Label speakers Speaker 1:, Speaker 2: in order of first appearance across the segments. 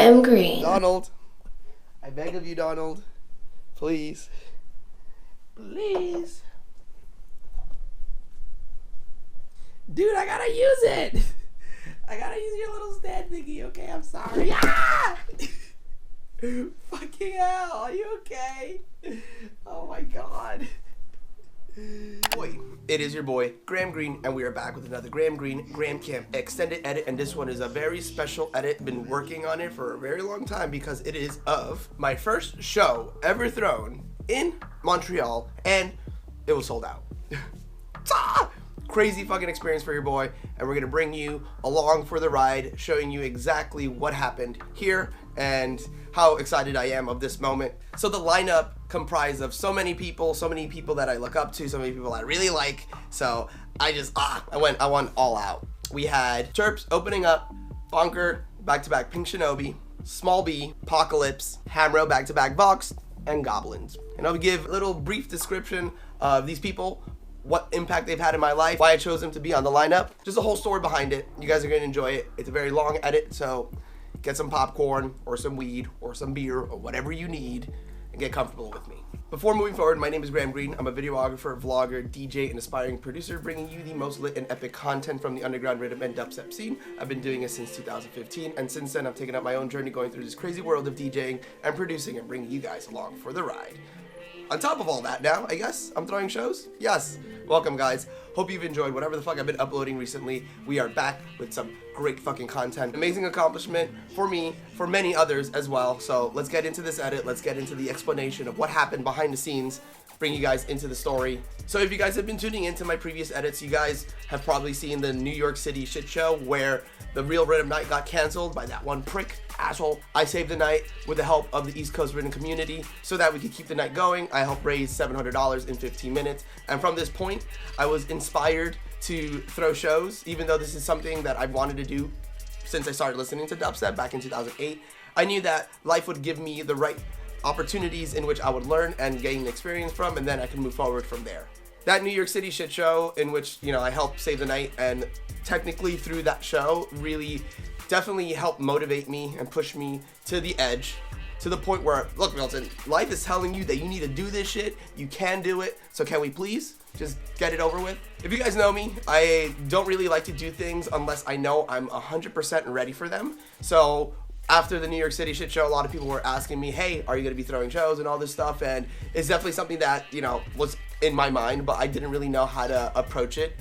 Speaker 1: GramGreene.
Speaker 2: Donald, I beg of you, Donald. Please. Please. Dude, I gotta use it. I gotta use your little stand thingy, okay? I'm sorry. Ah! Fucking hell, are you okay? Oh my god. Boy, it is your boy, GramGreene, and we are back with another GramGreene GramCam extended edit, and this one is a very special edit. Been working on it for a very long time because it is of my first show ever thrown in Montreal, and it was sold out. Crazy fucking experience for your boy, and we're gonna bring you along for the ride, showing you exactly what happened here and how excited I am of this moment. So the lineup comprised of so many people that I look up to, so many people I really like. So I went all out. We had Terps opening up, Bonker back-to-back Pink Shinobi, Small B, Apocalypse, Hamro back-to-back Vox, and Goblins. And I'll give a little brief description of these people, what impact they've had in my life, why I chose them to be on the lineup, just a whole story behind it. You guys are gonna enjoy it. It's a very long edit, so get some popcorn or some weed or some beer or whatever you need and get comfortable with me. Before moving forward, my name is GramGreene. I'm a videographer, vlogger, DJ, and aspiring producer, bringing you the most lit and epic content from the underground rhythm and dubstep scene. I've been doing it since 2015, and since then I've taken up my own journey going through this crazy world of DJing and producing and bringing you guys along for the ride. On top of all that now, I guess, I'm throwing shows? Yes. Welcome, guys. Hope you've enjoyed whatever the fuck I've been uploading recently. We are back with some great fucking content. Amazing accomplishment for me, for many others as well. So let's get into this edit. Let's get into the explanation of what happened behind the scenes, bring you guys into the story. So if you guys have been tuning into my previous edits, you guys have probably seen the New York City shit show where the Real Rhythm Night got canceled by that one prick asshole. I saved the night with the help of the East Coast Rhythm community so that we could keep the night going. I helped raise $700 in 15 minutes. And from this point, I was inspired to throw shows, even though this is something that I've wanted to do since I started listening to dubstep back in 2008. I knew that life would give me the right opportunities in which I would learn and gain experience from, and then I can move forward from there. That New York City shit show in which, you know, I helped save the night, and technically through that show really definitely helped motivate me and push me to the edge, to the point where, look, Milton, life is telling you that you need to do this shit. You can do it. So can we please just get it over with? If you guys know me, I don't really like to do things unless I know I'm 100% ready for them. So after the New York City shit show, a lot of people were asking me, hey, are you going to be throwing shows and all this stuff? And it's definitely something that, you know, was in my mind, but I didn't really know how to approach it.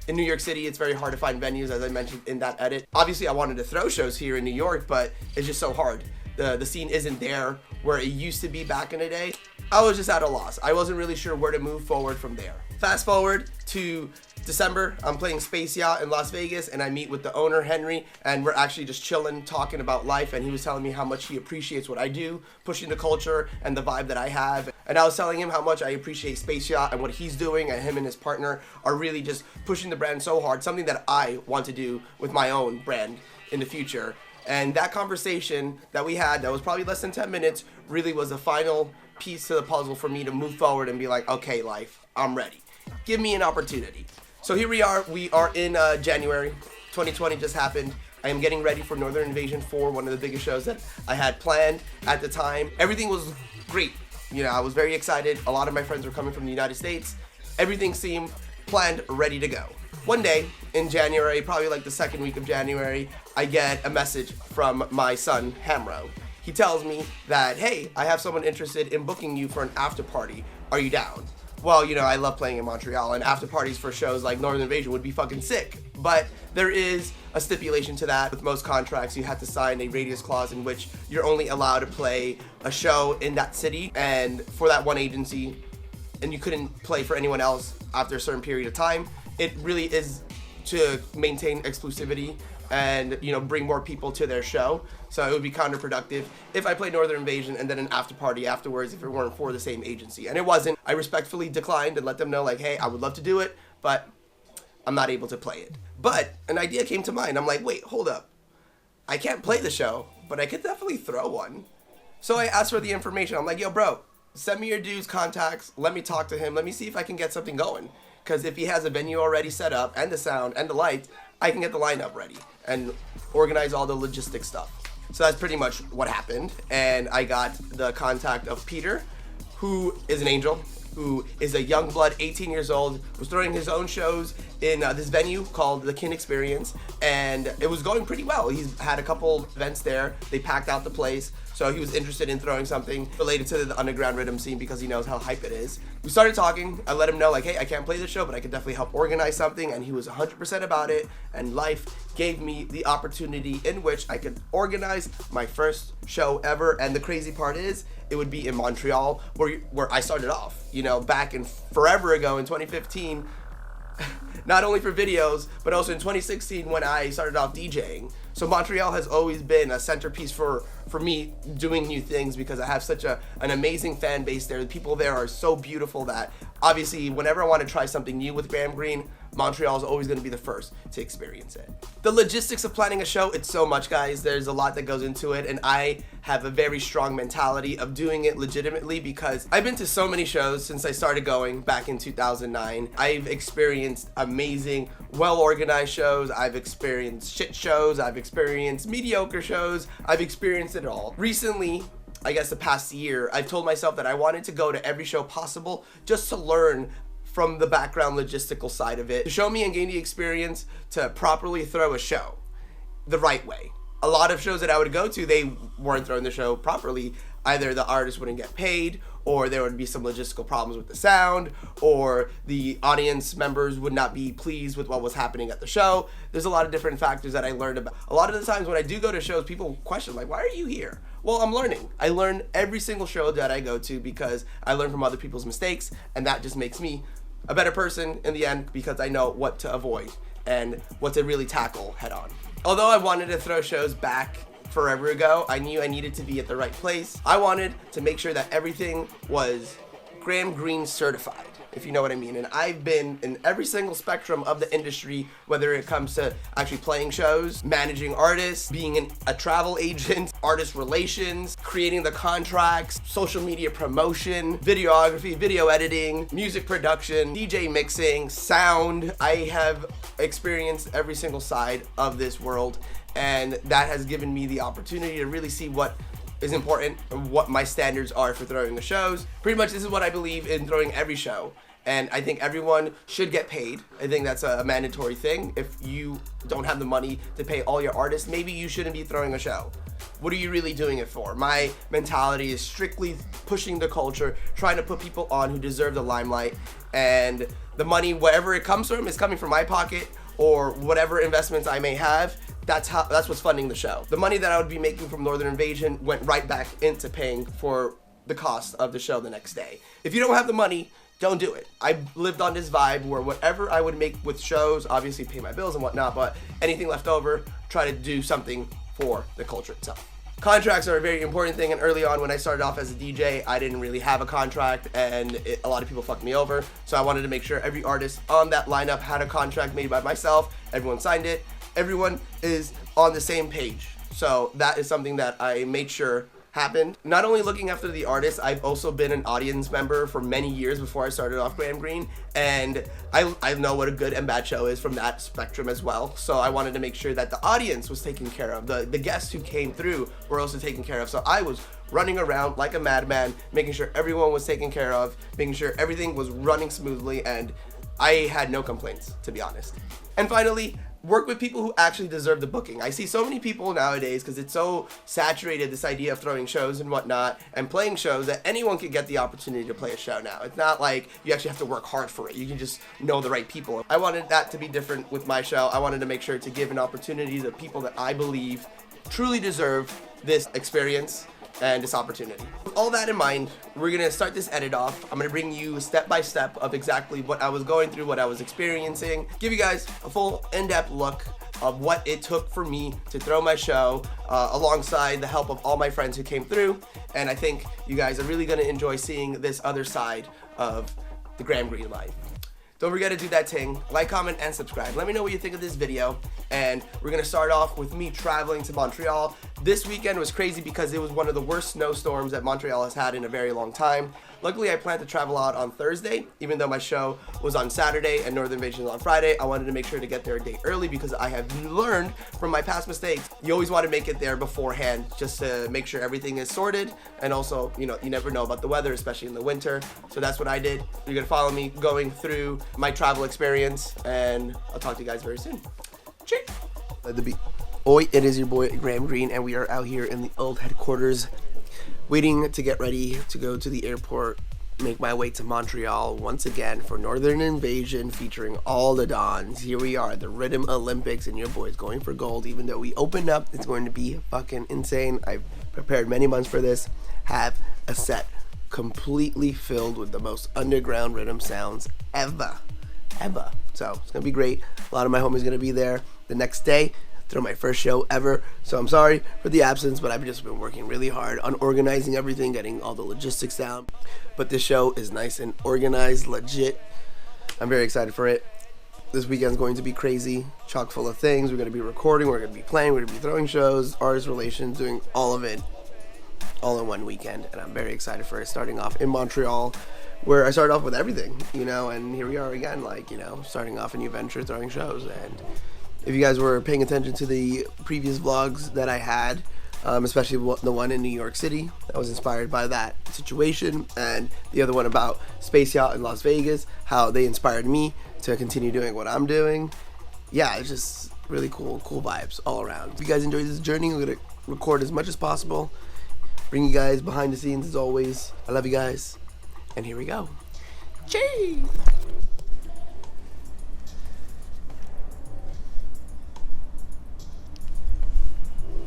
Speaker 2: In New York City, it's very hard to find venues, as I mentioned in that edit. Obviously, I wanted to throw shows here in New York, but it's just so hard. The scene isn't there where it used to be back in the day. I was just at a loss. I wasn't really sure where to move forward from there. Fast forward to December, I'm playing Space Yacht in Las Vegas, and I meet with the owner, Henry, and we're actually just chilling, talking about life, and he was telling me how much he appreciates what I do, pushing the culture and the vibe that I have. And I was telling him how much I appreciate Space Yacht and what he's doing, and him and his partner are really just pushing the brand so hard, something that I want to do with my own brand in the future. And that conversation that we had, that was probably less than 10 minutes, really was the final piece to the puzzle for me to move forward and be like, okay, life, I'm ready. Give me an opportunity. So here we are in January, 2020 just happened. I am getting ready for Northern Invasion 4, one of the biggest shows that I had planned at the time. Everything was great. You know, I was very excited. A lot of my friends were coming from the United States. Everything seemed planned, ready to go. One day in January, probably like the second week of January, I get a message from my son, Hamro. He tells me that, hey, I have someone interested in booking you for an after party. Are you down? Well, you know, I love playing in Montreal, and after parties for shows like Northern Invasion would be fucking sick. But there is a stipulation to that. With most contracts, you have to sign a radius clause in which you're only allowed to play a show in that city and for that one agency, and you couldn't play for anyone else after a certain period of time. It really is to maintain exclusivity and, you know, bring more people to their show. So it would be counterproductive if I played Northern Invasion and then an after party afterwards if it weren't for the same agency. And it wasn't. I respectfully declined and let them know, like, hey, I would love to do it, but I'm not able to play it. But an idea came to mind. I'm like, wait, hold up. I can't play the show, but I could definitely throw one. So I asked for the information. I'm like, yo, bro, send me your dude's contacts. Let me talk to him. Let me see if I can get something going. Because if he has a venue already set up and the sound and the light, I can get the lineup ready and organize all the logistic stuff. So that's pretty much what happened. And I got the contact of Peter, who is an angel, who is a young blood, 18 years old, was throwing his own shows in this venue called the Kin Experience, and it was going pretty well. He's had a couple events there. They packed out the place, so he was interested in throwing something related to the underground rhythm scene because he knows how hype it is. We started talking. I let him know, like, hey, I can't play the show, but I could definitely help organize something, and he was 100% about it, and life gave me the opportunity in which I could organize my first show ever. And the crazy part is, it would be in Montreal, where I started off, you know, back in forever ago in 2015, not only for videos, but also in 2016 when I started off DJing. So Montreal has always been a centerpiece for me doing new things because I have such an amazing fan base there. The people there are so beautiful that obviously whenever I want to try something new with GramGreene, Montreal is always going to be the first to experience it. The logistics of planning a show, it's so much, guys. There's a lot that goes into it, and I have a very strong mentality of doing it legitimately because I've been to so many shows since I started going back in 2009. I've experienced amazing, well-organized shows. I've experienced shit shows. I've experienced mediocre shows. I've experienced it all. Recently, I guess the past year, I've told myself that I wanted to go to every show possible just to learn from the background logistical side of it, to show me and gain the experience to properly throw a show the right way. A lot of shows that I would go to, they weren't throwing the show properly. Either the artist wouldn't get paid, or there would be some logistical problems with the sound, or the audience members would not be pleased with what was happening at the show. There's a lot of different factors that I learned about. A lot of the times when I do go to shows, people question, like, why are you here? Well, I'm learning. I learn every single show that I go to because I learn from other people's mistakes, and that just makes me a better person in the end because I know what to avoid and what to really tackle head on. Although I wanted to throw shows back forever ago, I knew I needed to be at the right place. I wanted to make sure that everything was GramGreene certified, if you know what I mean. And I've been in every single spectrum of the industry, whether it comes to actually playing shows, managing artists, being a travel agent, artist relations, creating the contracts, social media promotion, videography, video editing, music production, DJ mixing, sound. I have experienced every single side of this world, and that has given me the opportunity to really see what is important and what my standards are for throwing the shows. Pretty much this is what I believe in throwing every show. And I think everyone should get paid. I think that's a mandatory thing. If you don't have the money to pay all your artists, maybe you shouldn't be throwing a show. What are you really doing it for? My mentality is strictly pushing the culture, trying to put people on who deserve the limelight, and the money, wherever it comes from, is coming from my pocket or whatever investments I may have. That's what's funding the show. The money that I would be making from Northern Invasion went right back into paying for the cost of the show the next day. If you don't have the money, don't do it. I lived on this vibe where whatever I would make with shows, obviously pay my bills and whatnot, but anything left over, try to do something for the culture itself. Contracts are a very important thing, and early on when I started off as a DJ, I didn't really have a contract, and a lot of people fucked me over, so I wanted to make sure every artist on that lineup had a contract made by myself, everyone signed it, everyone is on the same page. So that is something that I made sure happened. Not only looking after the artists, I've also been an audience member for many years before I started off GramGreene, and I know what a good and bad show is from that spectrum as well. So I wanted to make sure that the audience was taken care of. The guests who came through were also taken care of. So I was running around like a madman, making sure everyone was taken care of, making sure everything was running smoothly, and I had no complaints, to be honest. And finally, work with people who actually deserve the booking. I see so many people nowadays, because it's so saturated, this idea of throwing shows and whatnot and playing shows, that anyone can get the opportunity to play a show now. It's not like you actually have to work hard for it. You can just know the right people. I wanted that to be different with my show. I wanted to make sure to give an opportunity to people that I believe truly deserve this experience and this opportunity. With all that in mind, we're gonna start this edit off. I'm gonna bring you step by step of exactly what I was going through, what I was experiencing, give you guys a full in-depth look of what it took for me to throw my show, alongside the help of all my friends who came through. And I think you guys are really gonna enjoy seeing this other side of the GramGreene life. Don't forget to do that thing, like, comment, and subscribe. Let me know what you think of this video. And we're gonna start off with me traveling to Montreal, This weekend was crazy because it was one of the worst snowstorms that Montreal has had in a very long time. Luckily, I planned to travel out on Thursday, even though my show was on Saturday and Northern Invasion was on Friday. I wanted to make sure to get there a day early because I have learned from my past mistakes. You always want to make it there beforehand just to make sure everything is sorted. And also, you know, you never know about the weather, especially in the winter. So that's what I did. You're gonna follow me going through my travel experience, and I'll talk to you guys very soon. Cheers. Let the beat. Oi, it is your boy GramGreene, and we are out here in the old headquarters waiting to get ready to go to the airport, make my way to Montreal once again for Northern Invasion featuring all the Dons. Here we are, the Rhythm Olympics, and your boy's going for gold. Even though we opened up, it's going to be fucking insane. I've prepared many months for this, have a set completely filled with the most underground rhythm sounds ever. So it's gonna be great. A lot of my homies gonna be there the next day. Throw my first show ever, so I'm sorry for the absence, but I've just been working really hard on organizing everything, getting all the logistics down. But this show is nice and organized, legit. I'm very excited for it. This weekend's going to be crazy, chock full of things. We're going to be recording, we're going to be playing, we're going to be throwing shows, artist relations, doing all of it all in one weekend, and I'm very excited for it. Starting off in Montreal, where I started off with everything, you know, and here we are again, like, you know, starting off a new venture, throwing shows. And if you guys were paying attention to the previous vlogs that I had, especially the one in New York City, I was inspired by that situation, and the other one about Space Yacht in Las Vegas, how they inspired me to continue doing what I'm doing. Yeah, it's just really cool vibes all around. If you guys enjoyed this journey, I'm gonna record as much as possible, bring you guys behind the scenes as always. I love you guys, and here we go. Cheers!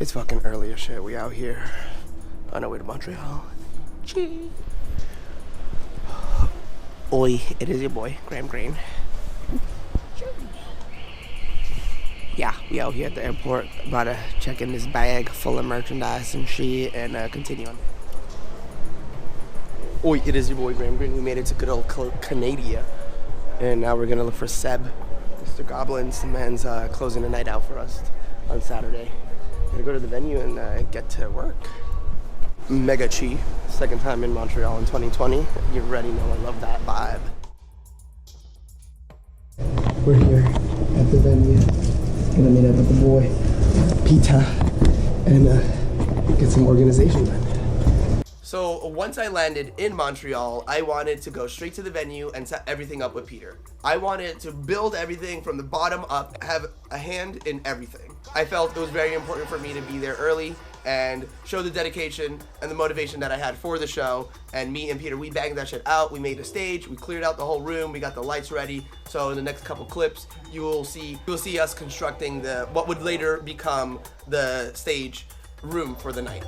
Speaker 2: It's fucking early as shit. We out here on our way to Montreal. Cheers. Oi, it is your boy, GramGreene. Yeah, we out here at the airport, about to check in this bag full of merchandise and shit, and continue on. Oi, it is your boy, GramGreene. We made it to good old Canada, and now we're gonna look for Seb, Mr. Goblins. The man's closing the night out for us on Saturday. Gonna go to the venue and get to work. Mega Chi, second time in Montreal in 2020. You already know I love that vibe. We're here at the venue. Gonna meet up with the boy, Pita, and get some organization done. So once I landed in Montreal, I wanted to go straight to the venue and set everything up with Peter. I wanted to build everything from the bottom up, have a hand in everything. I felt it was very important for me to be there early and show the dedication and the motivation that I had for the show. And me and Peter, we banged that shit out. We made a stage, we cleared out the whole room, we got the lights ready. So in the next couple clips, you will see us constructing what would later become the stage room for the night.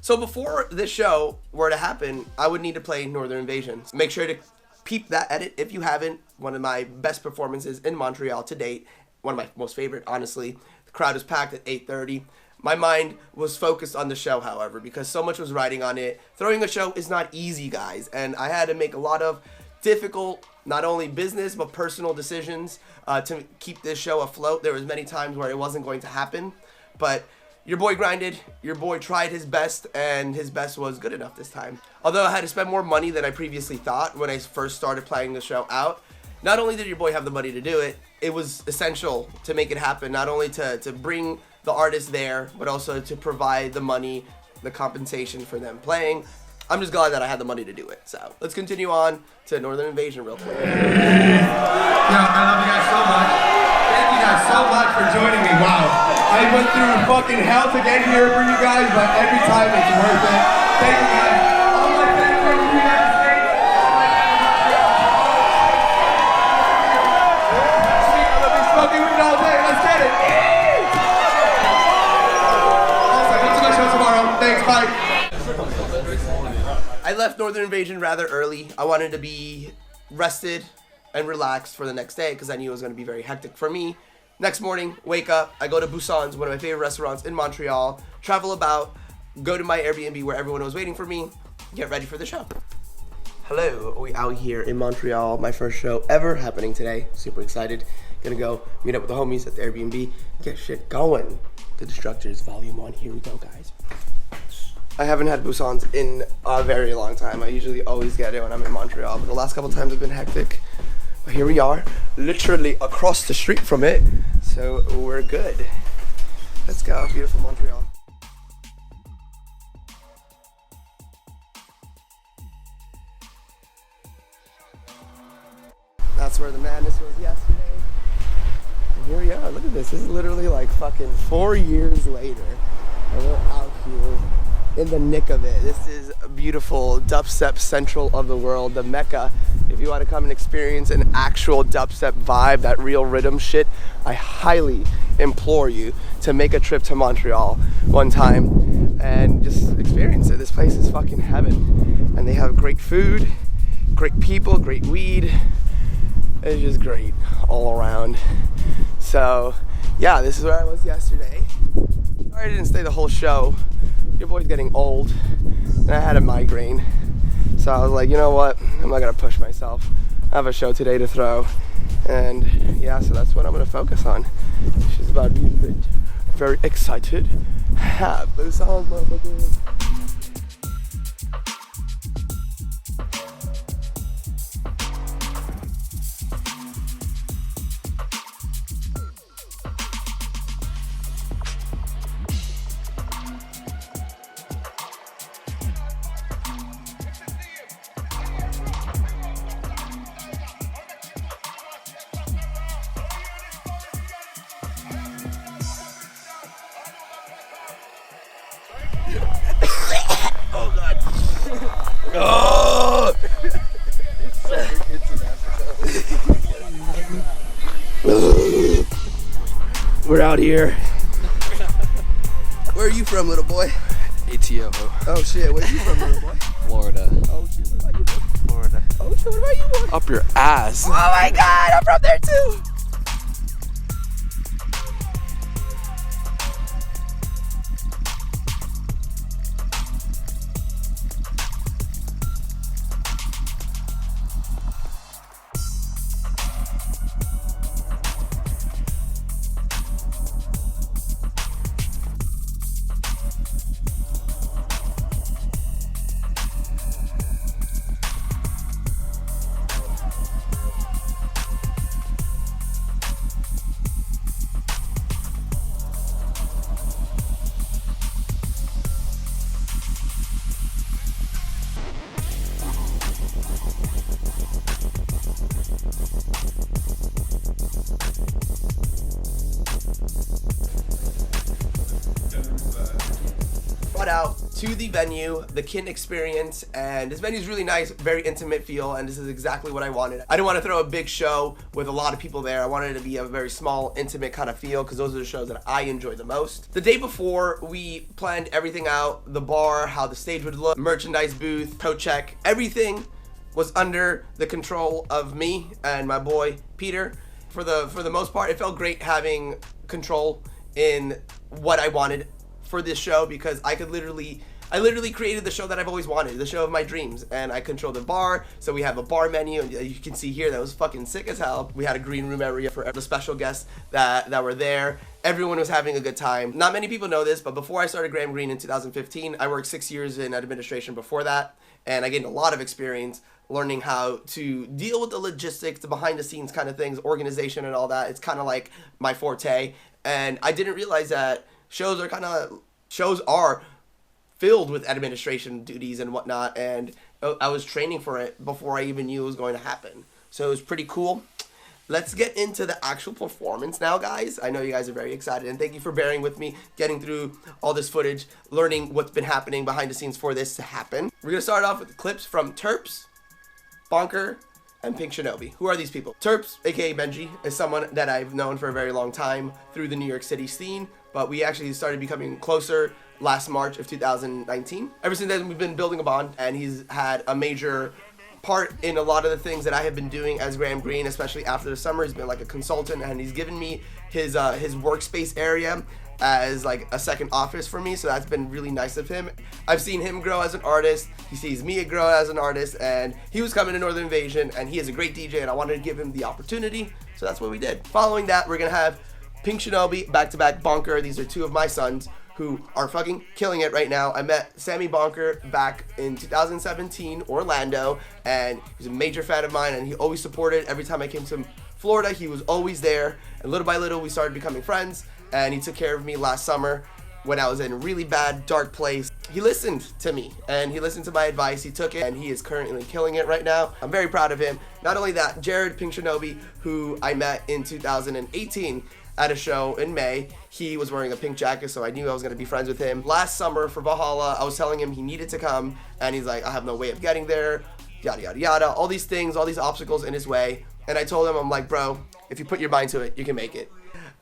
Speaker 2: So before this show were to happen, I would need to play Northern Invasion. Make sure to peep that edit if you haven't. One of my best performances in Montreal to date. One of my most favorite, honestly. The crowd was packed at 8:30. My mind was focused on the show, however, because so much was riding on it. Throwing a show is not easy, guys, and I had to make a lot of difficult, not only business, but personal decisions to keep this show afloat. There was many times where it wasn't going to happen, but your boy grinded, your boy tried his best, and his best was good enough this time. Although I had to spend more money than I previously thought when I first started planning the show out, not only did your boy have the money to do it, it was essential to make it happen, not only to bring the artist there, but also to provide the money, the compensation for them playing. I'm just glad that I had the money to do it. So let's continue on to Northern Invasion real quick.
Speaker 1: Yo, I love you guys so much. Thank you guys so much for joining me. Wow. I went through fucking hell to get here for you guys, but every time it's worth it. Thank you guys. All my fans from the United States. I love you smoking weed all day. Let's get it. Also, come to my show tomorrow. Thanks, bye.
Speaker 2: I left Northern Invasion rather early. I wanted to be rested and relaxed for the next day because I knew it was going to be very hectic for me. Next morning, wake up, I go to Busan's, one of my favorite restaurants in Montreal, travel about, go to my Airbnb where everyone was waiting for me, get ready for the show. Hello, we out here in Montreal, my first show ever happening today. Super excited. Gonna go meet up with the homies at the Airbnb, get shit going. The Destructors Volume 1, here we go, guys. I haven't had Busan's in a very long time. I usually always get it when I'm in Montreal, but the last couple times have been hectic. But here we are, literally across the street from it, so we're good. Let's go, beautiful Montreal. That's where the madness was yesterday. And here we are, look at this. This is literally like fucking 4 years later, and we're out here in the nick of it. This is beautiful dubstep central of the world, the Mecca. If you want to come and experience an actual dubstep vibe, that real rhythm shit, I highly implore you to make a trip to Montreal one time and just experience it. This place is fucking heaven. And they have great food, great people, great weed. It's just great all around. So yeah, this is where I was yesterday. Sorry I didn't stay the whole show. Your boy's getting old and I had a migraine. So I was like, you know what? I'm not gonna push myself. I have a show today to throw. And yeah, so that's what I'm gonna focus on. She's about to be very excited. Have those songs, motherfucker. Oh god. Oh! We're out here. Where are you from, little boy?
Speaker 3: ATO.
Speaker 2: Oh shit, where are you from, little boy?
Speaker 3: Florida.
Speaker 2: Oh shit, what about you, boy?
Speaker 3: Florida.
Speaker 2: Oh shit, what about you, boy?
Speaker 3: Up your ass.
Speaker 2: Oh my god, I'm from there too! Out to the venue, the Kin experience, and this venue is really nice, very intimate feel, and this is exactly what I wanted. I didn't want to throw a big show with a lot of people there. I wanted it to be a very small, intimate kind of feel, because those are the shows that I enjoy the most. The day before, we planned everything out, the bar, how the stage would look, merchandise booth, coat check, everything was under the control of me and my boy Peter. For the most part, it felt great having control in what I wanted for this show, because I literally created the show that I've always wanted, the show of my dreams, and I control the bar. So we have a bar menu, and you can see here that was fucking sick as hell. We had a green room area for the special guests that were there. Everyone was having a good time. Not many people know this, but before I started GramGreene in 2015, I worked 6 years in administration before that, and I gained a lot of experience learning how to deal with the logistics, the behind the scenes kind of things, organization and all that. It's kind of like my forte, and I didn't realize that shows are filled with administration duties and whatnot, and I was training for it before I even knew it was going to happen. So it was pretty cool. Let's get into the actual performance now, guys. I know you guys are very excited, and thank you for bearing with me, getting through all this footage, learning what's been happening behind the scenes for this to happen. We're going to start off with clips from Terps, Bonker, and Pink Shinobi. Who are these people? Terps, aka Benji, is someone that I've known for a very long time through the New York City scene, but we actually started becoming closer last March of 2019. Ever since then, we've been building a bond, and he's had a major part in a lot of the things that I have been doing as GramGreene, especially after the summer. He's been like a consultant, and he's given me his workspace area as like a second office for me, so that's been really nice of him. I've seen him grow as an artist, he sees me grow as an artist, and he was coming to Northern Invasion, and he is a great DJ, and I wanted to give him the opportunity, so that's what we did. Following that, we're gonna have Pink Shinobi, back-to-back Bonker. These are two of my sons who are fucking killing it right now. I met Sammy Bonker back in 2017, Orlando, and he's a major fan of mine, and he always supported. Every time I came to Florida, he was always there, and little by little, we started becoming friends, and he took care of me last summer when I was in a really bad, dark place. He listened to me, and he listened to my advice. He took it, and he is currently killing it right now. I'm very proud of him. Not only that, Jared Pink Shinobi, who I met in 2018 at a show in May, he was wearing a pink jacket, so I knew I was going to be friends with him. Last summer for Valhalla, I was telling him he needed to come, and he's like, I have no way of getting there, yada, yada, yada. All these things, all these obstacles in his way. And I told him, I'm like, bro, if you put your mind to it, you can make it.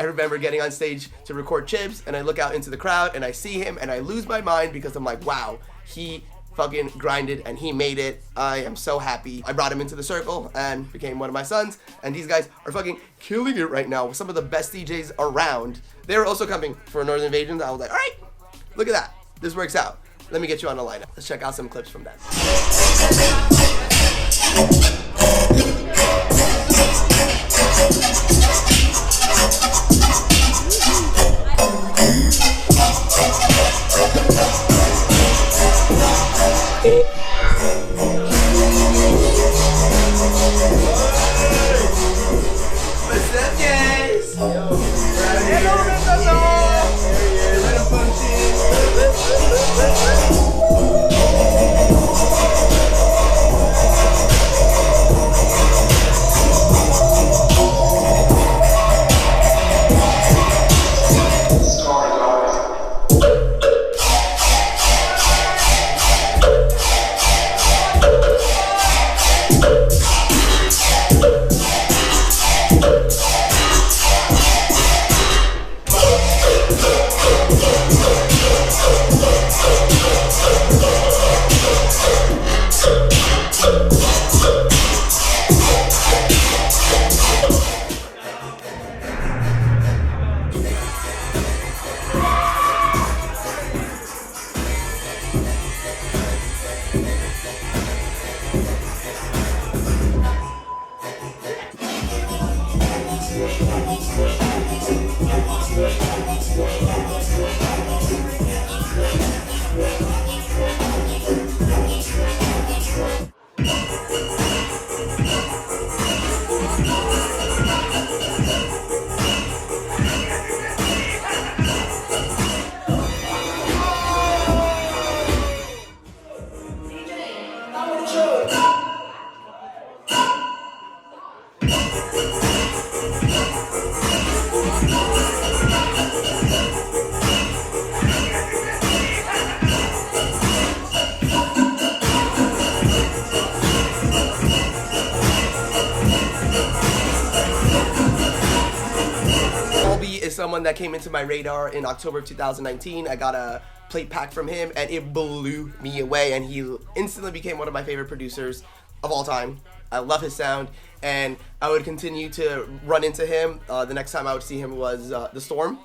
Speaker 2: I remember getting on stage to record Chips, and I look out into the crowd, and I see him, and I lose my mind because I'm like, wow, he fucking grinded, and he made it. I am so happy. I brought him into the circle and became one of my sons, and these guys are fucking killing it right now with some of the best DJs around. They were also coming for Northern Invasion. I was like, all right, look at that. This works out. Let me get you on the lineup. Let's check out some clips from that. What's up, guys? someone that came into my radar in October of 2019. I got a plate pack from him and it blew me away, and he instantly became one of my favorite producers of all time. I love his sound, and I would continue to run into him. The next time I would see him was The Storm,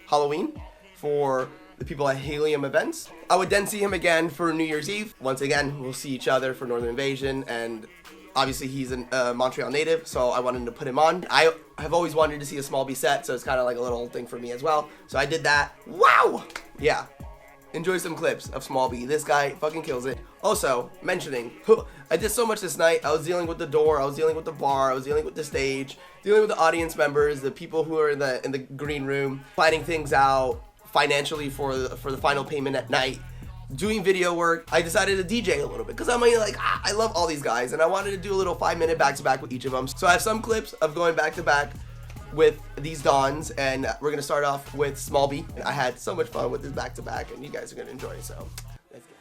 Speaker 2: Halloween, for the people at Helium events. I would then see him again for New Year's Eve. Once again, we'll see each other for Northern Invasion, and obviously he's a Montreal native, so I wanted to put him on. I have always wanted to see a Small B set, so it's kind of like a little thing for me as well. So I did that. Wow! Yeah. Enjoy some clips of Small B. This guy fucking kills it. Also, mentioning, I did so much this night. I was dealing with the door, I was dealing with the bar, I was dealing with the stage, dealing with the audience members, the people who are in the green room, planning things out financially for the final payment at night, doing video work. I decided to DJ a little bit because I'm like, I love all these guys, and I wanted to do a little 5-minute back-to-back with each of them. So I have some clips of going back-to-back with these Dons, and we're gonna start off with Small B. I had so much fun with this back-to-back, and you guys are gonna enjoy it, so let's get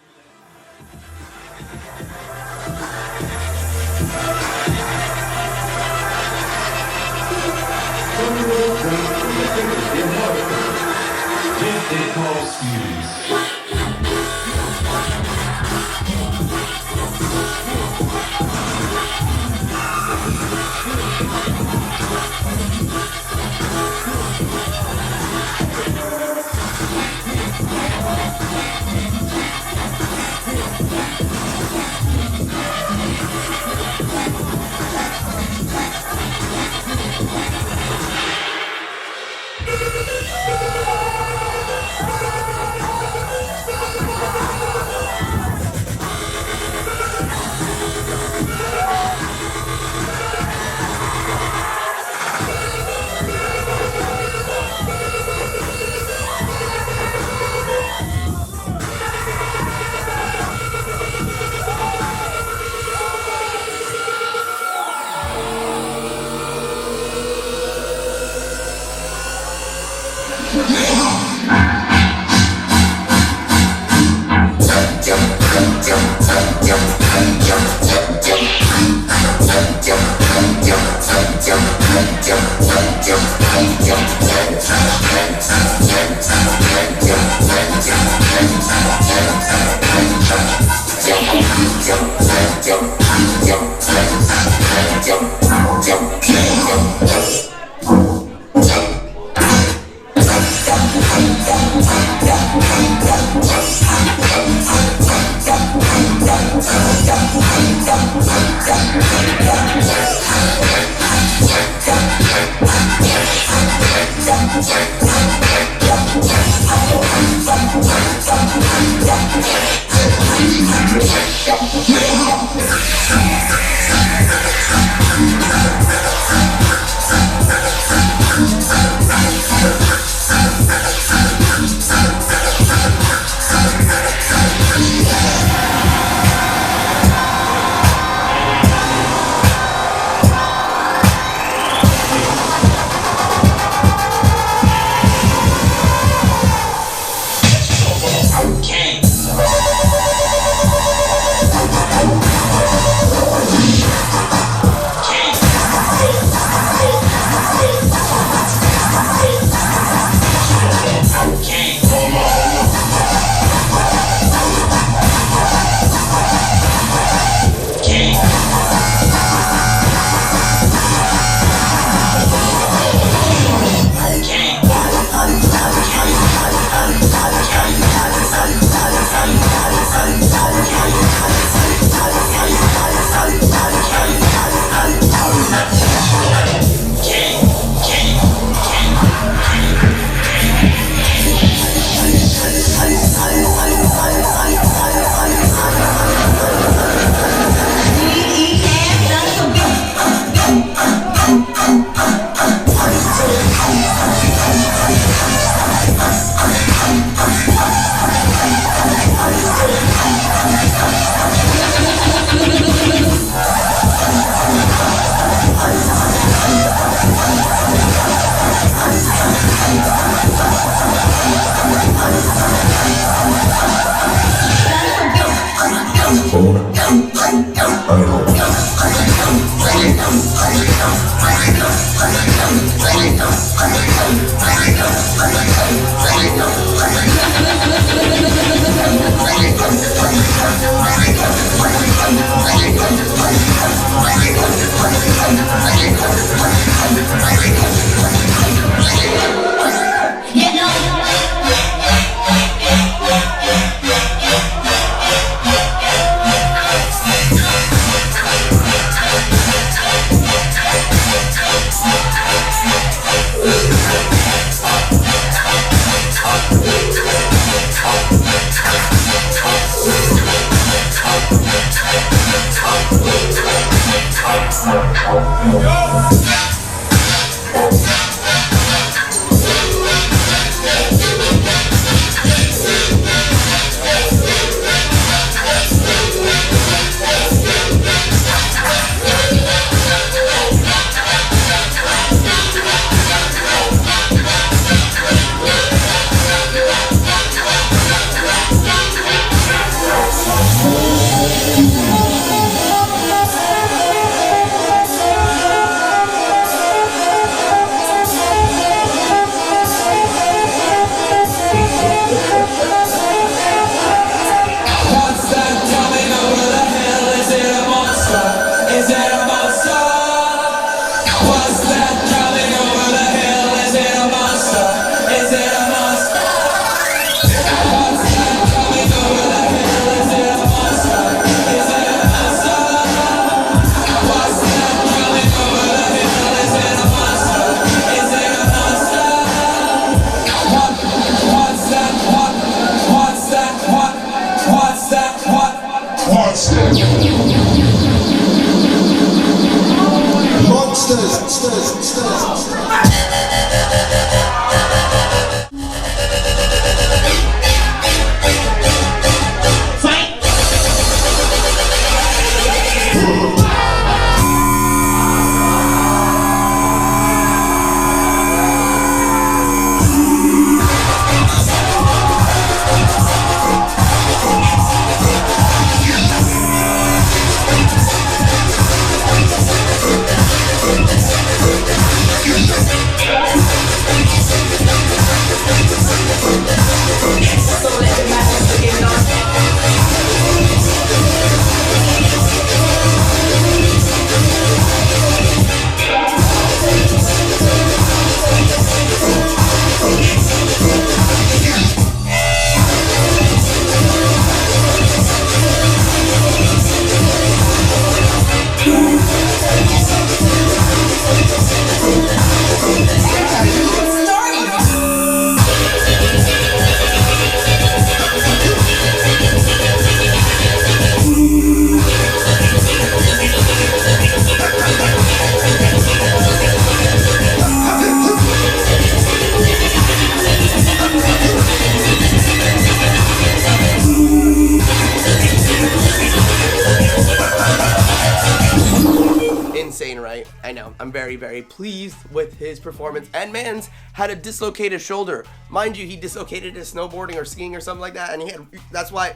Speaker 2: very, very pleased with his performance. And Mans had a dislocated shoulder. Mind you, he dislocated his snowboarding or skiing or something like that, and that's why,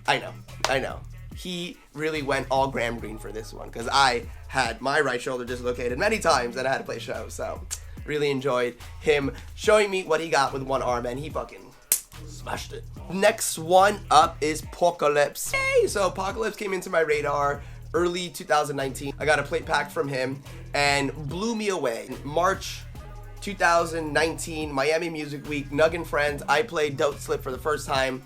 Speaker 2: I know. He really went all GramGreene for this one, because I had my right shoulder dislocated many times and I had to play shows, so really enjoyed him showing me what he got with one arm, and he fucking smashed it. Next one up is Apocalypse. Hey, so Apocalypse came into my radar early 2019. I got a plate pack from him and blew me away. March 2019, Miami Music Week, Nug and Friends, I played Don't Slip for the first time.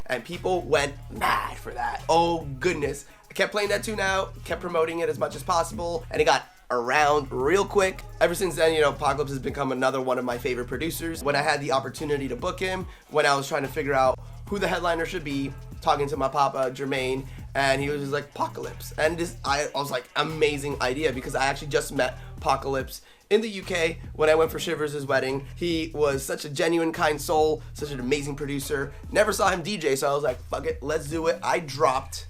Speaker 2: And people went mad for that. Oh goodness. I kept playing that tune out, kept promoting it as much as possible, and it got around real quick. Ever since then, you know, Apocalypse has become another one of my favorite producers. When I had the opportunity to book him, when I was trying to figure out who the headliner should be, talking to my papa, Jermaine, and he was just like, Apocalypse. And I was like, amazing idea, because I actually just met Apocalypse in the UK when I went for Shivers' wedding. He was such a genuine, kind soul, such an amazing producer. Never saw him DJ, so I was like, fuck it, let's do it. I dropped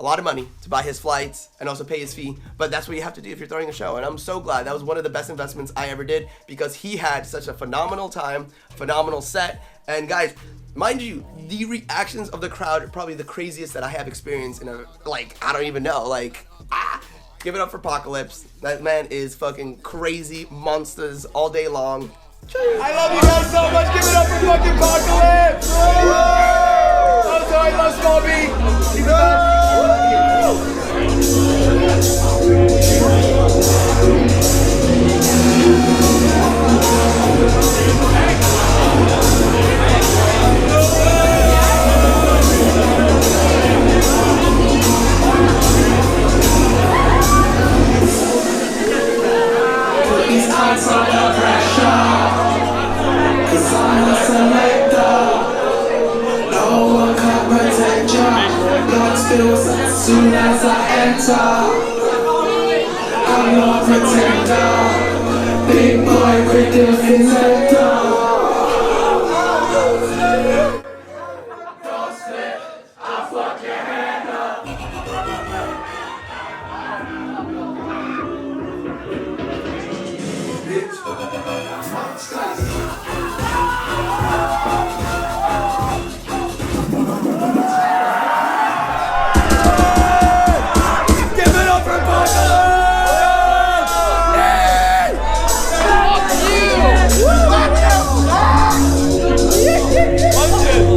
Speaker 2: a lot of money to buy his flights and also pay his fee, but that's what you have to do if you're throwing a show, and I'm so glad. That was one of the best investments I ever did, because he had such a phenomenal time, phenomenal set, and guys, mind you, the reactions of the crowd are probably the craziest that I have experienced in I don't even know, give it up for Apocalypse. That man is fucking crazy, monsters all day long. I love you guys so much, give it up for fucking Apocalypse! Also, I love Small B. He's the best.
Speaker 3: These eyes under pressure, 'cause I'm a selector. No one can protect ya. Blood spills as soon as I enter. I'm your protector. Big boy with different sector. Don't slip, I'll fuck your hand up.
Speaker 4: Fuck you!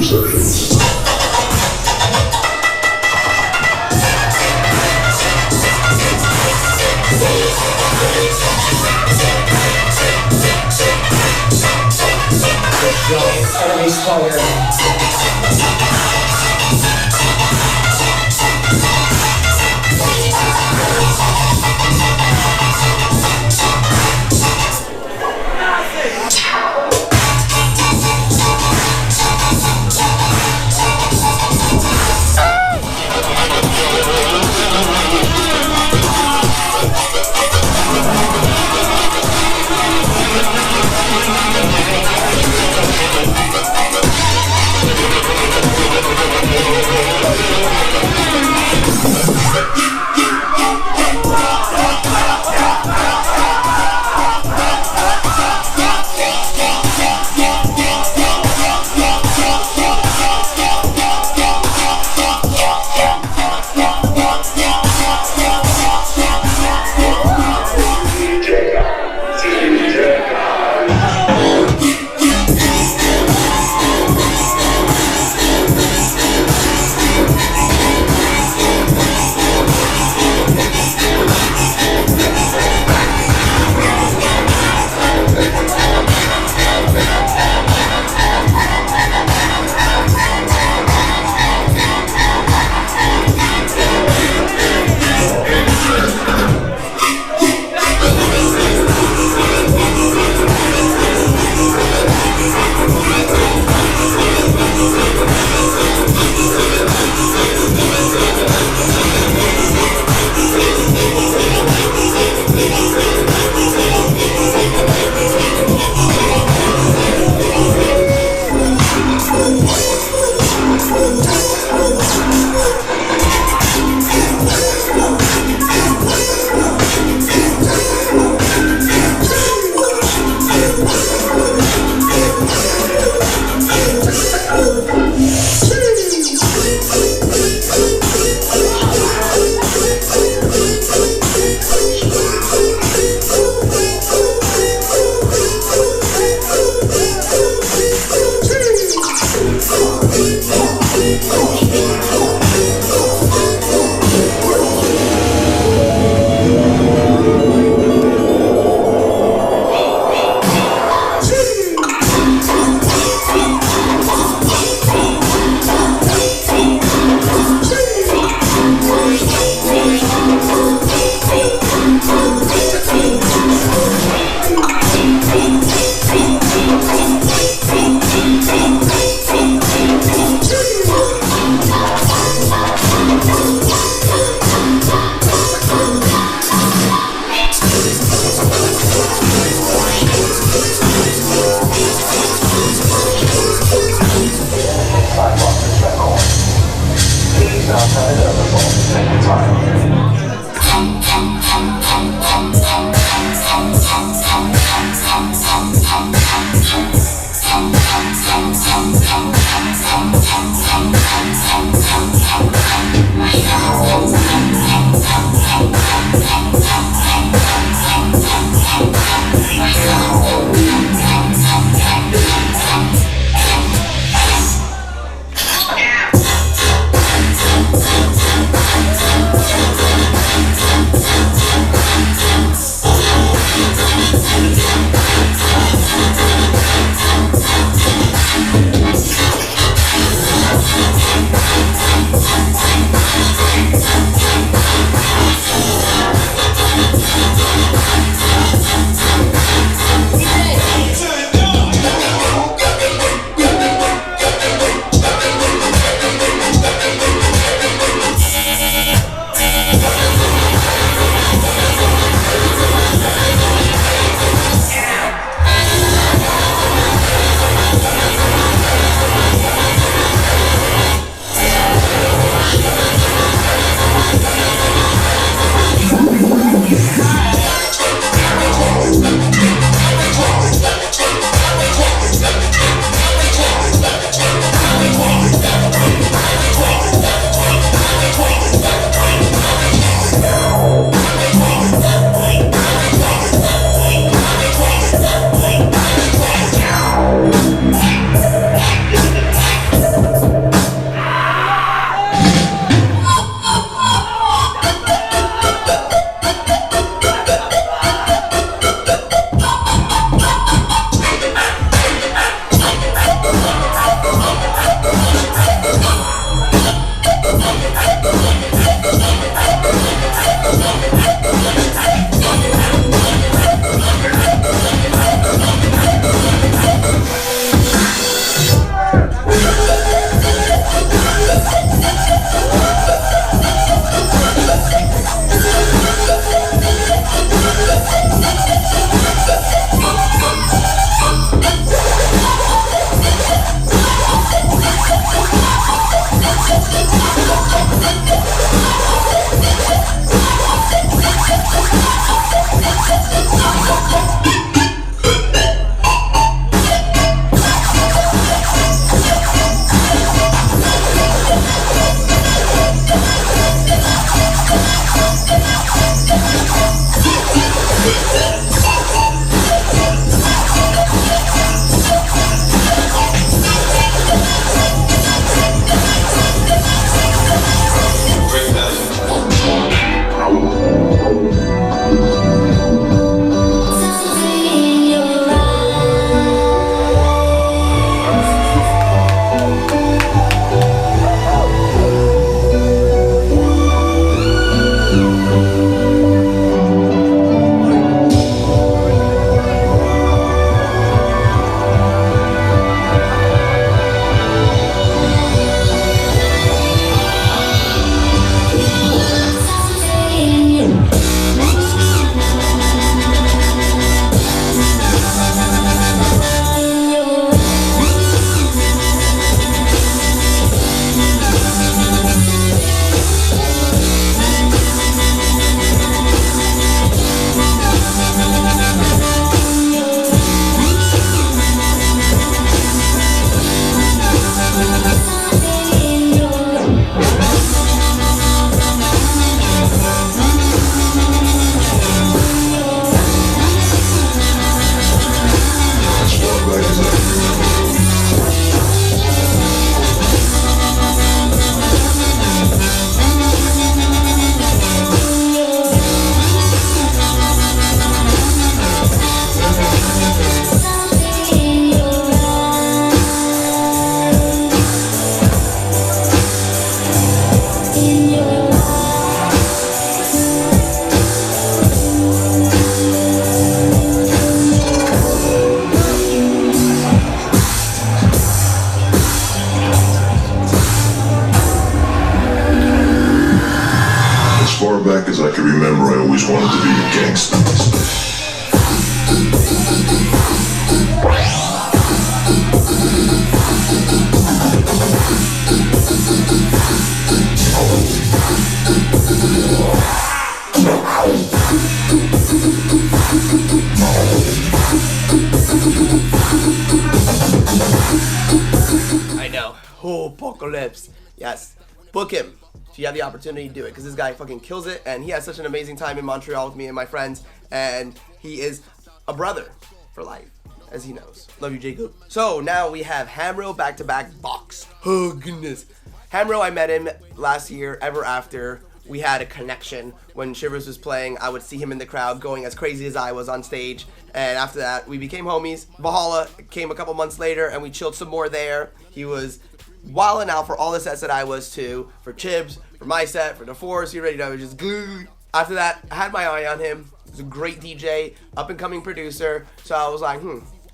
Speaker 3: seconds.
Speaker 4: Enemy spoiler.
Speaker 5: wanted to be a gangster.
Speaker 2: I know. Oh, Apocalypse. Yes. Book him. If you have the opportunity, do it. Because this guy fucking kills it. And he has such an amazing time in Montreal with me and my friends. And he is a brother for life, as he knows. Love you, Jacob. So now we have Hamro back-to-back boxed. Oh, goodness. Hamro, I met him last year, ever after. We had a connection. When Shivers was playing, I would see him in the crowd going as crazy as I was on stage. And after that, we became homies. Valhalla came a couple months later, and we chilled some more there. He was wilding out for all the sets that I was too. For Chibs, for my set, for the Force. You already know, just glue. After that, I had my eye on him. He's a great DJ, up-and-coming producer. So I was like,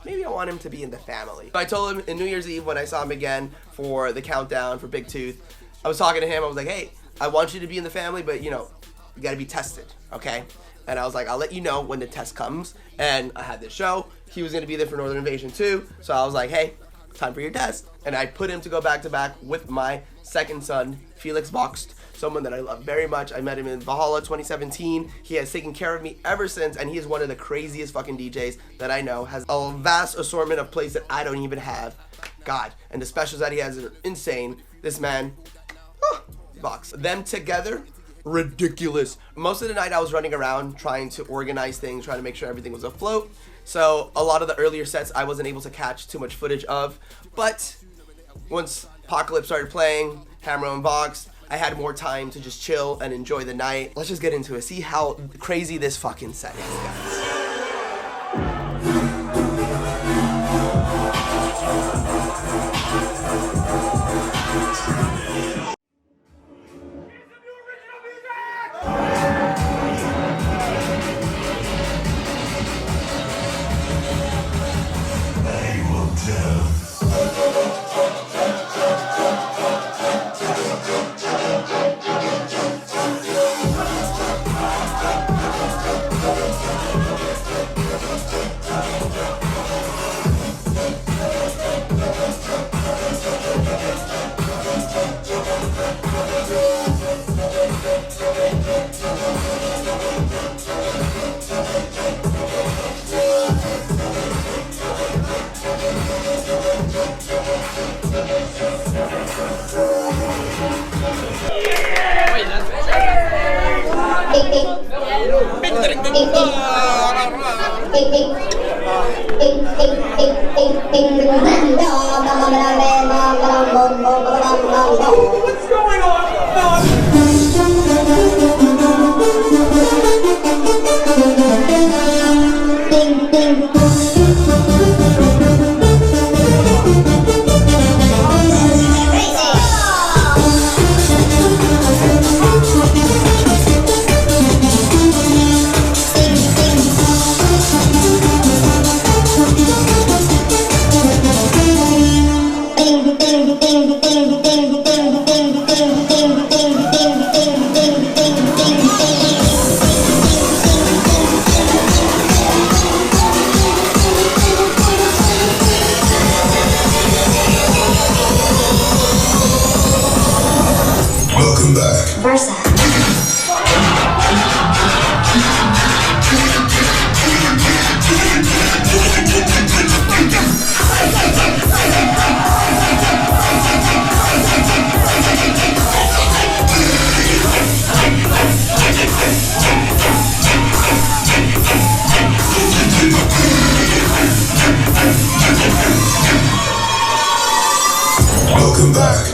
Speaker 2: maybe I want him to be in the family. So I told him in New Year's Eve when I saw him again for the countdown for Big Tooth. I was talking to him. I was like, hey, I want you to be in the family, but you know, you gotta be tested, okay? And I was like, I'll let you know when the test comes. And I had this show. He was gonna be there for Northern Invasion too. So I was like, hey, time for your test. And I put him to go back to back with my second son, Felix Boxed, someone that I love very much. I met him in Valhalla 2017. He has taken care of me ever since, and he is one of the craziest fucking DJs that I know. Has a vast assortment of plays that I don't even have. God, and the specials that he has are insane. This man, box. Them together, ridiculous. Most of the night I was running around trying to organize things, trying to make sure everything was afloat. So a lot of the earlier sets I wasn't able to catch too much footage of. But once Apocalypse started playing, Hammer and Box, I had more time to just chill and enjoy the night. Let's just get into it. See how crazy this fucking set is, guys.
Speaker 3: What's going on?
Speaker 5: Welcome back.
Speaker 6: Versa.
Speaker 5: Welcome back.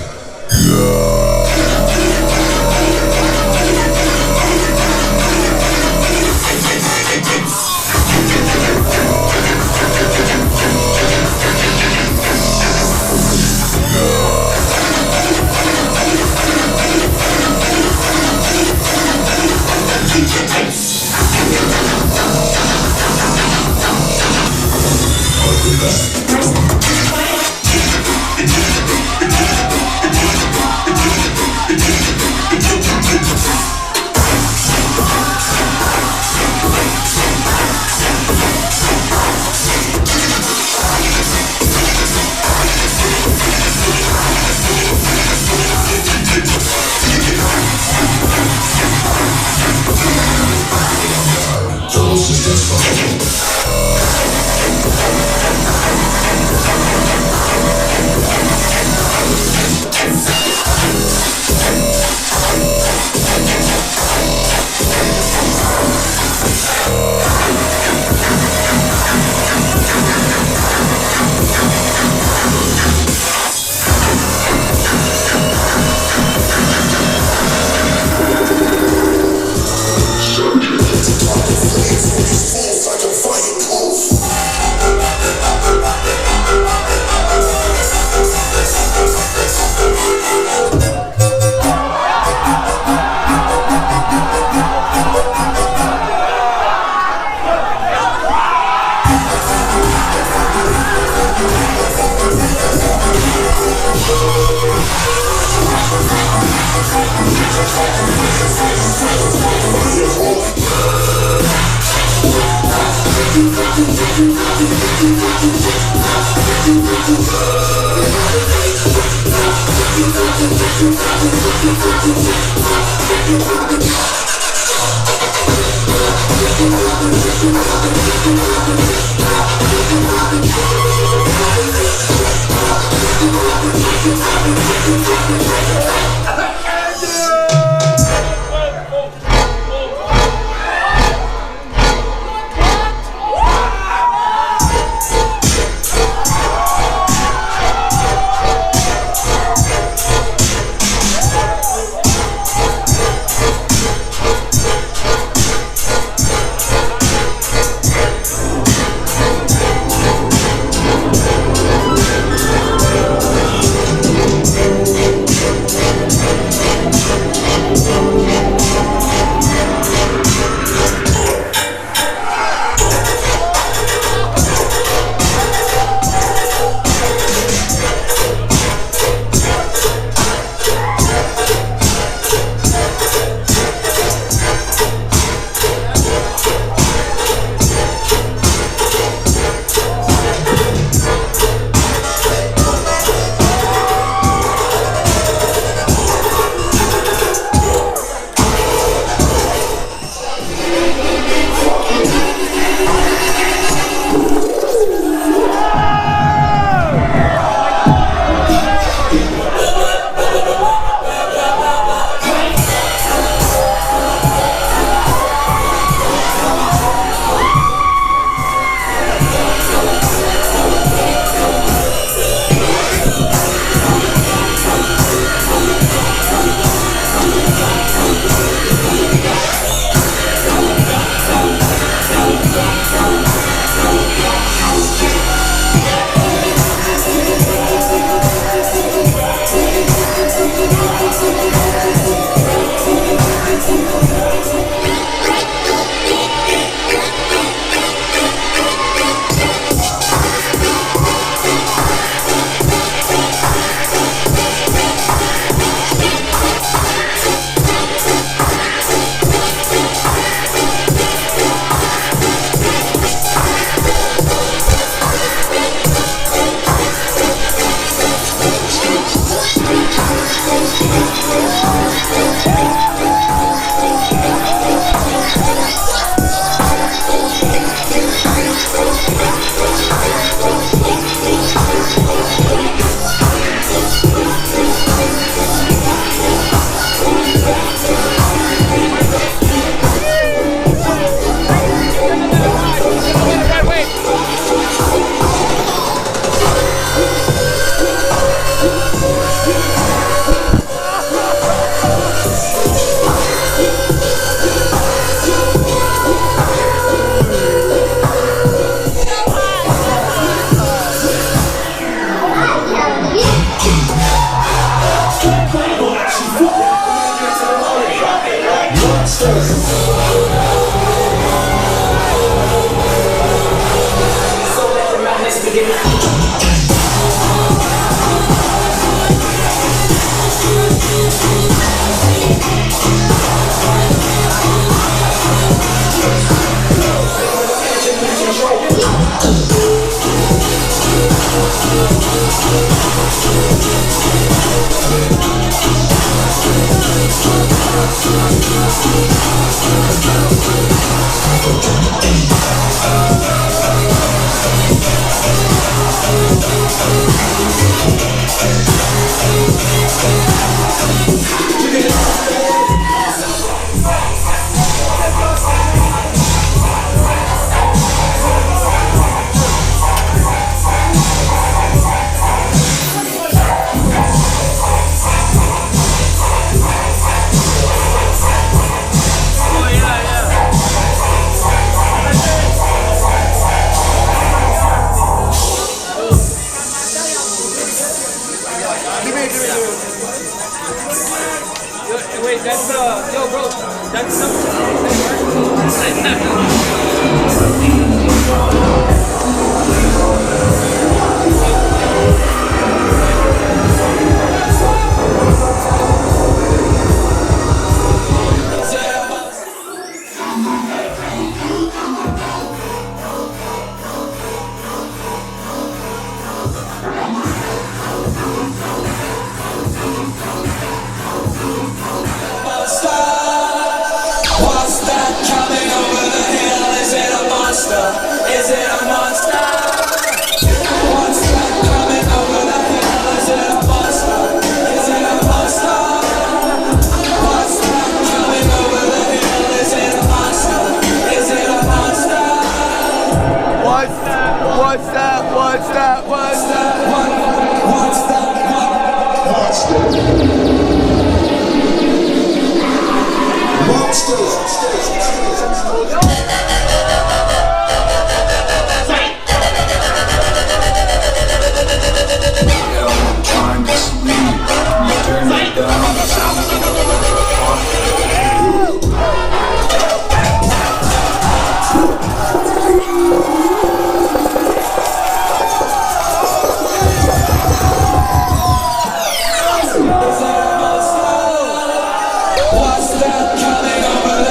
Speaker 6: Wait, that's yo, bro, that's
Speaker 3: What's that coming over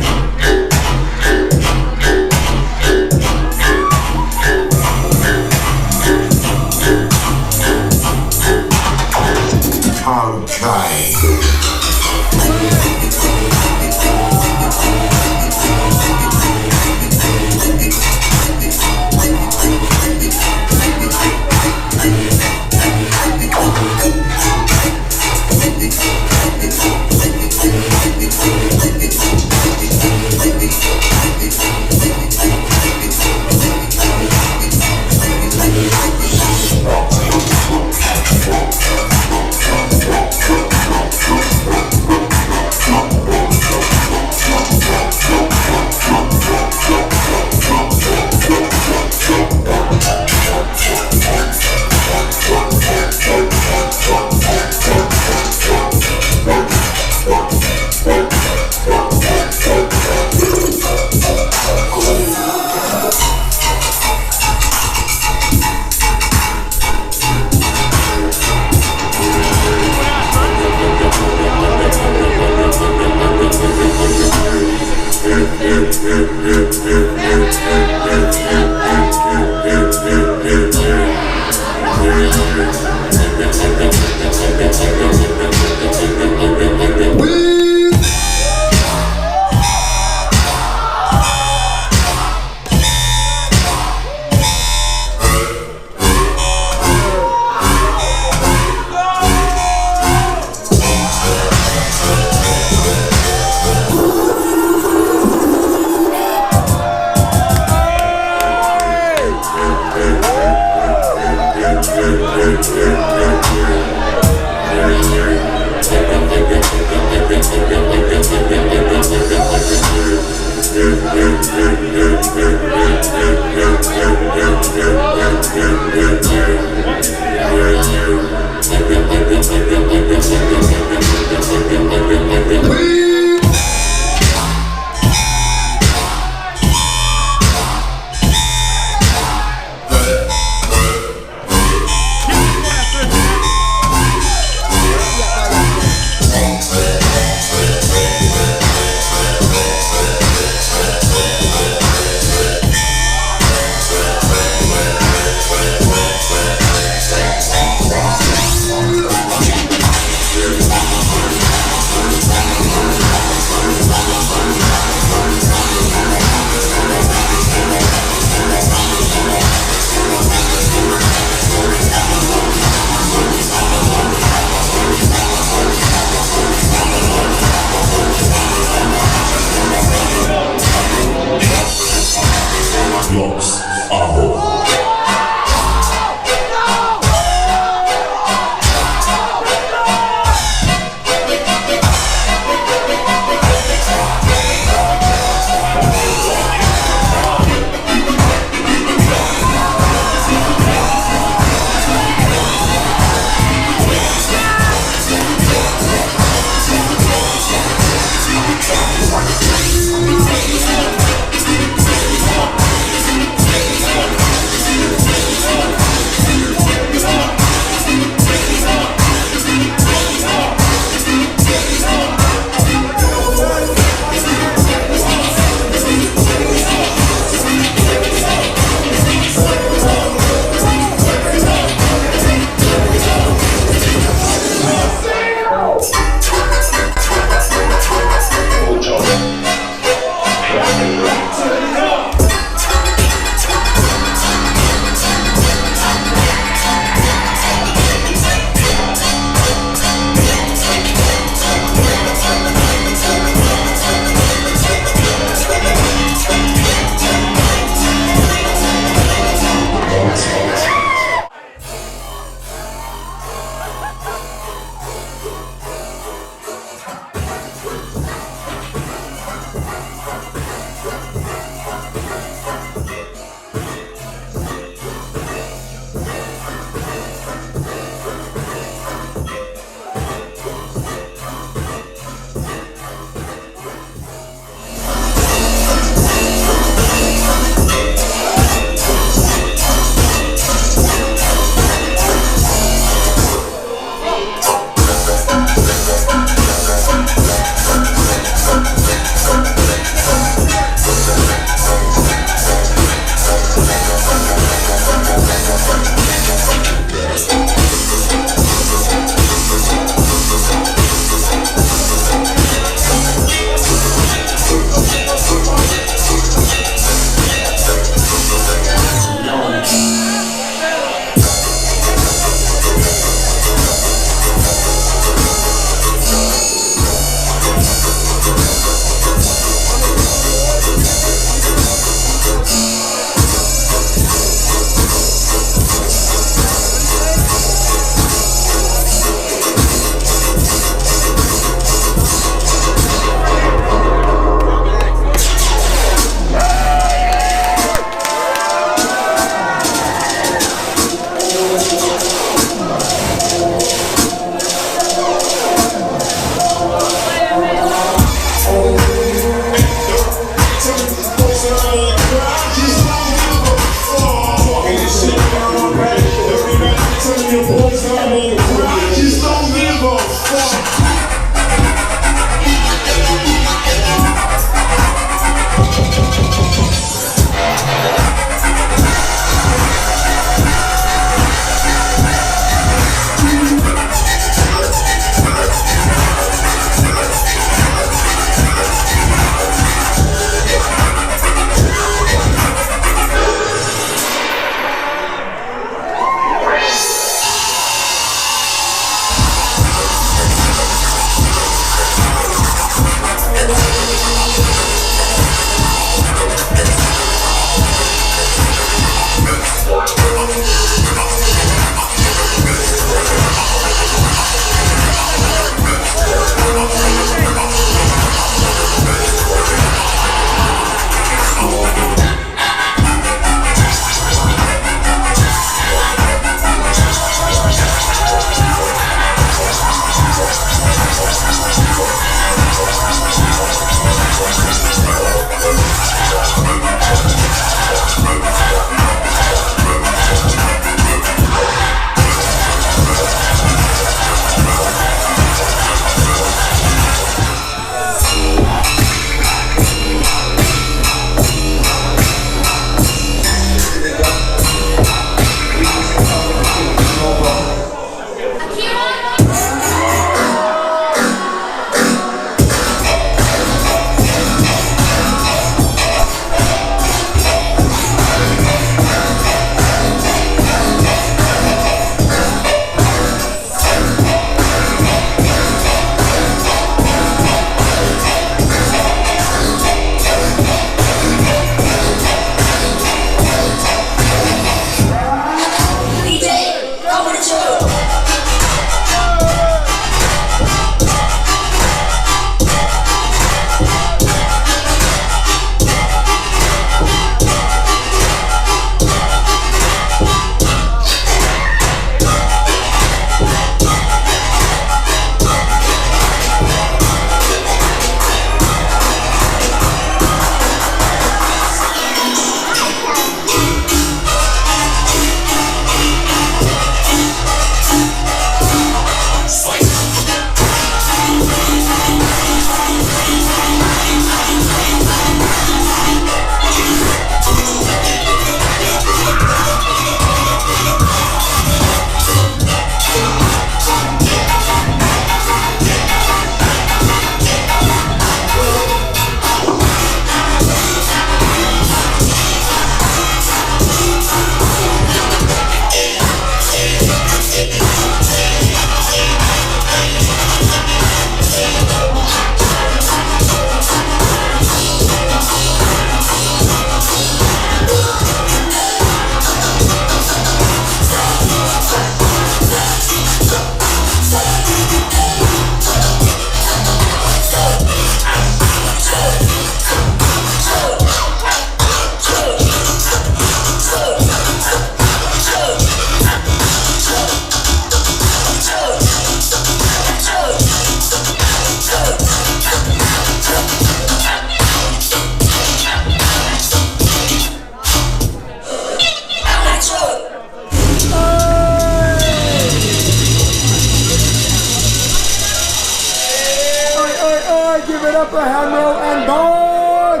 Speaker 1: Give it up for Hamro and Box!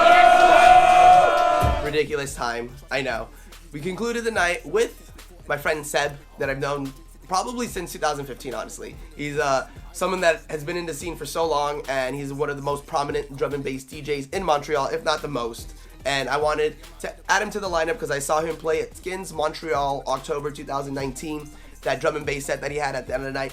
Speaker 1: Let's go!
Speaker 2: Ridiculous time, I know. We concluded the night with my friend Seb, that I've known probably since 2015, honestly. He's someone that has been in the scene for so long, and he's one of the most prominent drum and bass DJs in Montreal, if not the most. And I wanted to add him to the lineup because I saw him play at Skins Montreal, October 2019. That drum and bass set that he had at the end of the night,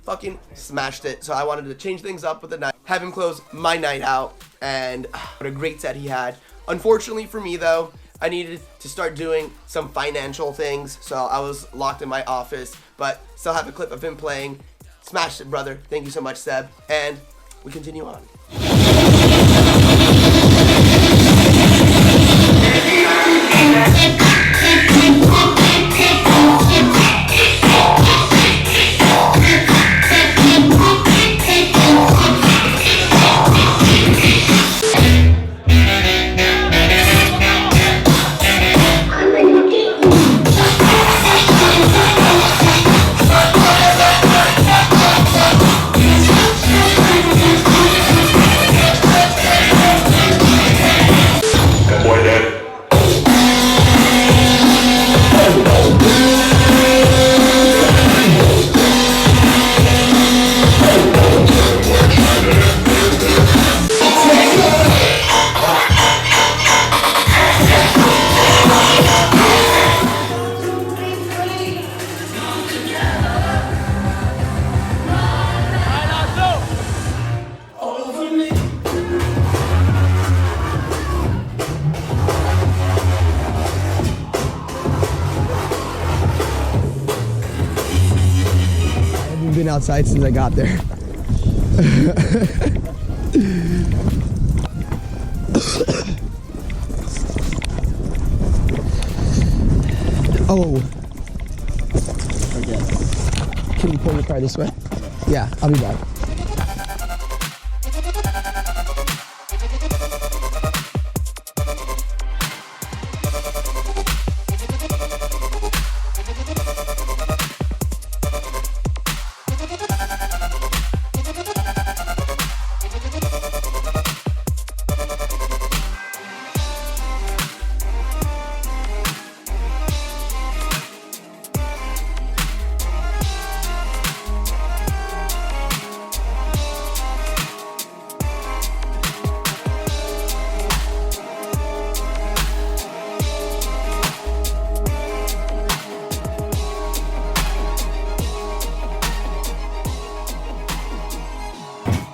Speaker 2: fucking smashed it. So I wanted to change things up with the night, have him close my night out, and what a great set he had. Unfortunately for me though, I needed to start doing some financial things, so I was locked in my office, but still have a clip of him playing. Smashed it, brother. Thank you so much, Seb. And we continue on. been outside since I got there. Oh. Okay. Can you pull your car this way? Yeah, I'll be back.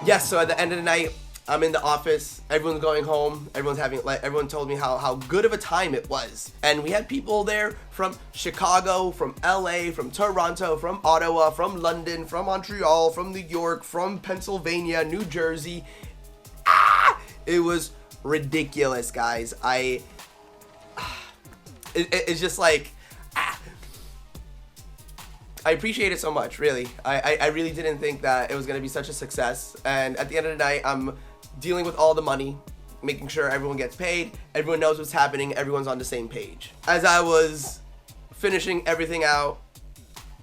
Speaker 2: Yes, so at the end of the night, I'm in the office, everyone's going home, everyone told me how good of a time it was. And we had people there from Chicago, from LA, from Toronto, from Ottawa, from London, from Montreal, from New York, from Pennsylvania, New Jersey. It was ridiculous, guys. It's just like, I appreciate it so much, really. I really didn't think that it was going to be such a success. And at the end of the night, I'm dealing with all the money, making sure everyone gets paid, everyone knows what's happening, everyone's on the same page. As I was finishing everything out,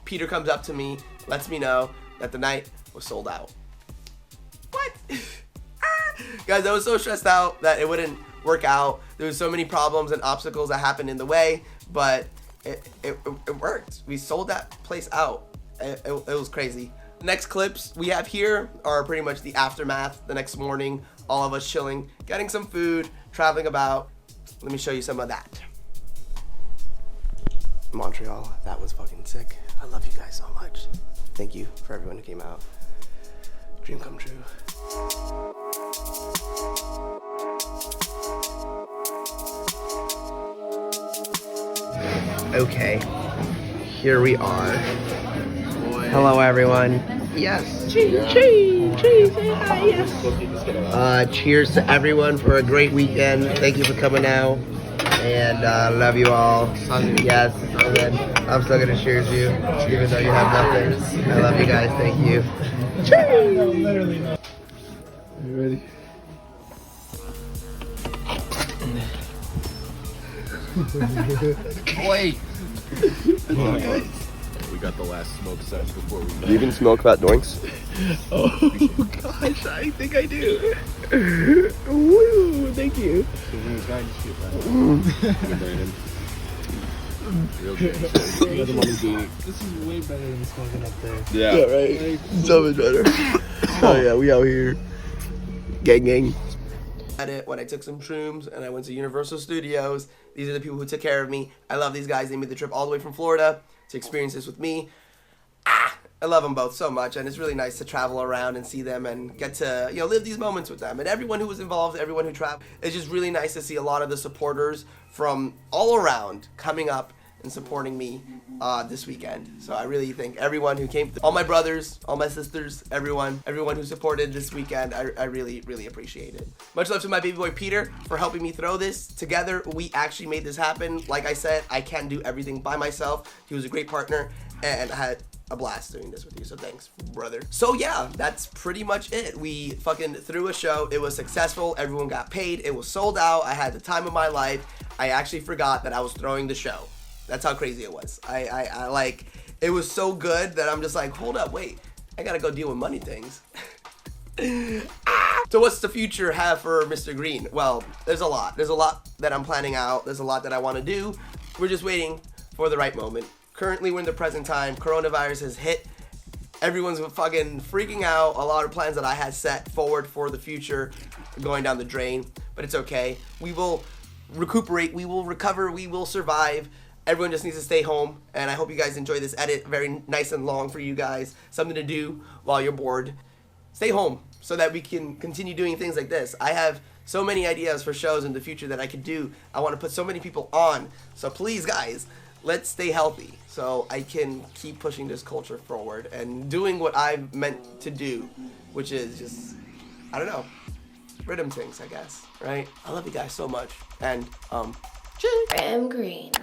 Speaker 2: Peter comes up to me, lets me know that the night was sold out. What? Guys, I was so stressed out that it wouldn't work out. There was so many problems and obstacles that happened in the way, but it worked. We sold that place out. It was crazy. The next clips we have here are pretty much the aftermath. The next morning, all of us chilling, getting some food, traveling about. Let me show you some of that. Montreal, that was fucking sick. I love you guys so much. Thank you for everyone who came out. Dream come true. Okay, here we are. Hello, everyone. Yes. Cheese, say hi, yes. Cheers to everyone for a great weekend. Thank you for coming out. And love you all. Yes. And then I'm still gonna cheers you, even though you have nothing. I love you guys. Thank you. Cheers. You ready?
Speaker 7: Wait. We got the last smoke session before we.
Speaker 2: Do you even smoke fat doinks?
Speaker 7: Oh gosh, I think I do.
Speaker 2: Woo! Thank you.
Speaker 7: Real good.
Speaker 6: This is way better than smoking up there.
Speaker 7: Yeah.
Speaker 2: Right. So much better. Oh yeah, we out here. Gang. When I took some shrooms and I went to Universal Studios. These are the people who took care of me. I love these guys. They made the trip all the way from Florida to experience this with me. I love them both so much, and it's really nice to travel around and see them and get to, live these moments with them. And everyone who was involved, everyone who traveled, it's just really nice to see a lot of the supporters from all around coming up and supporting me this weekend. So I really thank everyone who came, all my brothers, all my sisters, everyone who supported this weekend. I really, really appreciate it. Much love to my baby boy Peter for helping me throw this. Together, we actually made this happen. Like I said, I can't do everything by myself. He was a great partner, and I had a blast doing this with you, so thanks, brother. So yeah, that's pretty much it. We fucking threw a show. It was successful. Everyone got paid. It was sold out. I had the time of my life. I actually forgot that I was throwing the show. That's how crazy it was. I like, it was so good that I'm just like, hold up, wait, I gotta go deal with money things. So what's the future have for Mr. Green? Well, there's a lot. There's a lot that I'm planning out. There's a lot that I want to do. We're just waiting for the right moment. Currently, we're in the present time. Coronavirus has hit. Everyone's fucking freaking out. A lot of plans that I had set forward for the future are going down the drain, but it's okay. We will recuperate. We will recover. We will survive. Everyone just needs to stay home, and I hope you guys enjoy this edit. Very nice and long for you guys. Something to do while you're bored. Stay home so that we can continue doing things like this. I have so many ideas for shows in the future that I could do. I want to put so many people on. So please, guys, let's stay healthy so I can keep pushing this culture forward and doing what I'm meant to do, which is just, I don't know, rhythm things, I guess, right? I love you guys so much, and
Speaker 8: GramGreene.